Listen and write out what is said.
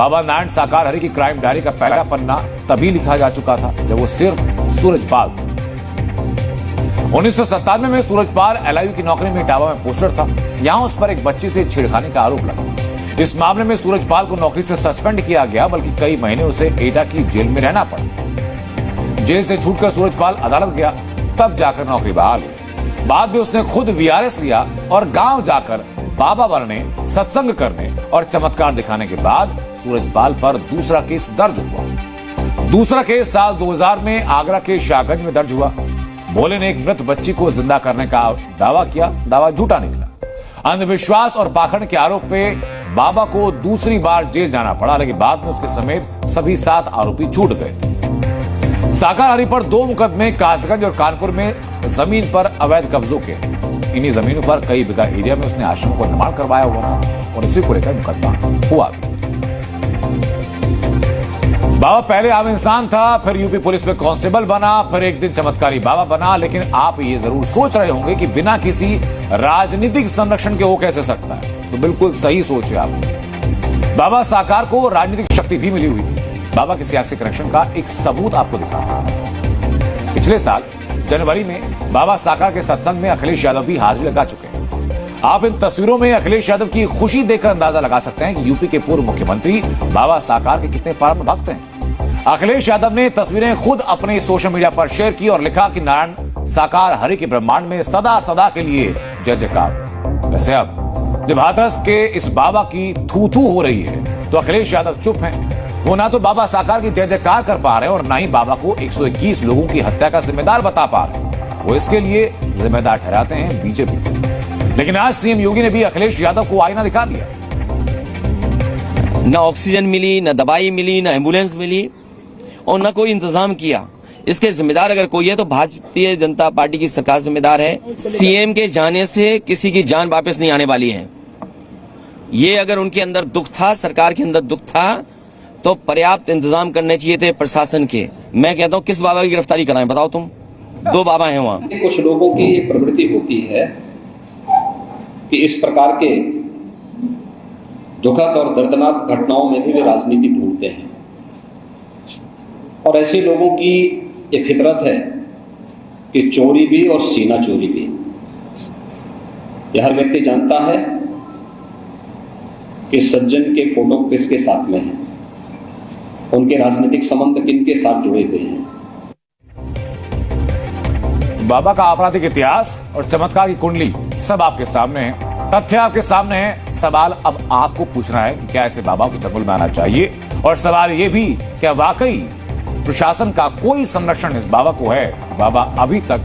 बाबा नारायण साकार हरि की crime diary का पहला पन्ना तभी लिखा जा चुका था जब वो सिर्फ सूरजपाल था। 1997 में सूरजपाल एलआईयू की नौकरी में इटावा में पोस्टर था। यहां उस पर एक बच्ची से छेड़खानी का आरोप लगा। इस मामले में सूरजपाल को नौकरी से सस्पेंड किया गया, बल्कि कई महीने उसे एटा की जेल में रहना पड़ा। जेल से छूटकर सूरजपाल अदालत गया, तब जाकर नौकरी बहाल हुई। बाद में उसने खुद वीआरएस लिया और गांव जाकर बाबा बनने, सत्संग करने और चमत्कार दिखाने के बाद सूरजपाल पर दूसरा केस दर्ज हुआ। दूसरा केस साल 2000 में आगरा के शाहगंज में दर्ज हुआ। भोले ने एक मृत बच्ची को जिंदा करने का दावा किया। दावा झूठा निकला। अंधविश्वास और पाखंड के आरोप पे बाबा को दूसरी बार जेल जाना पड़ा, लेकिन बाद में उसके समेत सभी 7 आरोपी छूट गए थे। साकार हरि पर 2 मुकदमे कासगंज और कानपुर में जमीन पर अवैध कब्जों के। इन्हीं जमीनों पर कई बीघा एरिया में उसने आश्रम को निर्माण करवाया हुआ था और इसी को लेकर मुकदमा हुआ। बाबा पहले आम इंसान था, फिर यूपी पुलिस में कांस्टेबल बना, फिर एक दिन चमत्कारी बाबा बना। लेकिन आप ये जरूर सोच रहे होंगे कि बिना किसी राजनीतिक संरक्षण के हो कैसे सकता है। तो बिल्कुल सही सोचे आप। बाबा साकार को राजनीतिक शक्ति भी मिली हुई थी। बाबा के सियासी कनेक्शन का एक सबूत आपको दिखाता हूं। पिछले साल जनवरी में बाबा साकार के सत्संग में अखिलेश यादव भी हाजिरी लगा चुके हैं। आप इन तस्वीरों में अखिलेश यादव की खुशी देखकर अंदाजा लगा सकते हैं कि यूपी के पूर्व मुख्यमंत्री बाबा साकार के कितने परम भक्त हैं। अखिलेश यादव ने तस्वीरें खुद अपने सोशल मीडिया पर शेयर की और लिखा कि नारायण साकार हरि के ब्रह्मांड में सदा सदा के लिए जय जयकार। वैसे अब जब हाथरस के इस बाबा की थू थू हो रही है तो अखिलेश यादव चुप हैं। वो ना तो बाबा साकार की जय जयकार कर पा रहे हैं और ना ही बाबा को 121 लोगों की हत्या का जिम्मेदार बता पा रहे हैं। वो इसके लिए जिम्मेदार ठहराते हैं बीजेपी। लेकिन आज सीएम योगी ने भी अखिलेश यादव को आईना दिखा दिया। न ऑक्सीजन मिली, न दवाई मिली, न एम्बुलेंस मिली और न कोई इंतजाम किया। इसके जिम्मेदार अगर कोई है तो भारतीय जनता पार्टी की सरकार जिम्मेदार है। सीएम के जाने से किसी की जान वापस नहीं आने वाली है। ये अगर उनके अंदर दुख था, सरकार के अंदर दुख था, तो पर्याप्त इंतजाम करने चाहिए थे प्रशासन के। मैं कहता हूँ किस बाबा की गिरफ्तारी कराएं, बताओ तुम। 2 बाबा हैं वहाँ। कुछ लोगों की ये प्रवृत्ति होती है कि इस प्रकार के दुखद और दर्दनाक घटनाओं में भी वे राजनीति ढूंढते हैं और ऐसे लोगों की ये फितरत है कि चोरी भी और सीना चोरी भी। यह हर व्यक्ति जानता है कि सज्जन के फोटो किसके साथ में है, उनके राजनीतिक संबंध किनके साथ जुड़े हुए हैं। बाबा का आपराधिक इतिहास और चमत्कार की कुंडली सब आपके सामने है। तथ्य आपके सामने है। सवाल अब आपको पूछना है कि क्या ऐसे बाबाओं के चंगुल में आना चाहिए, और सवाल यह भी क्या वाकई प्रशासन का कोई संरक्षण इस बाबा को है। बाबा अभी तक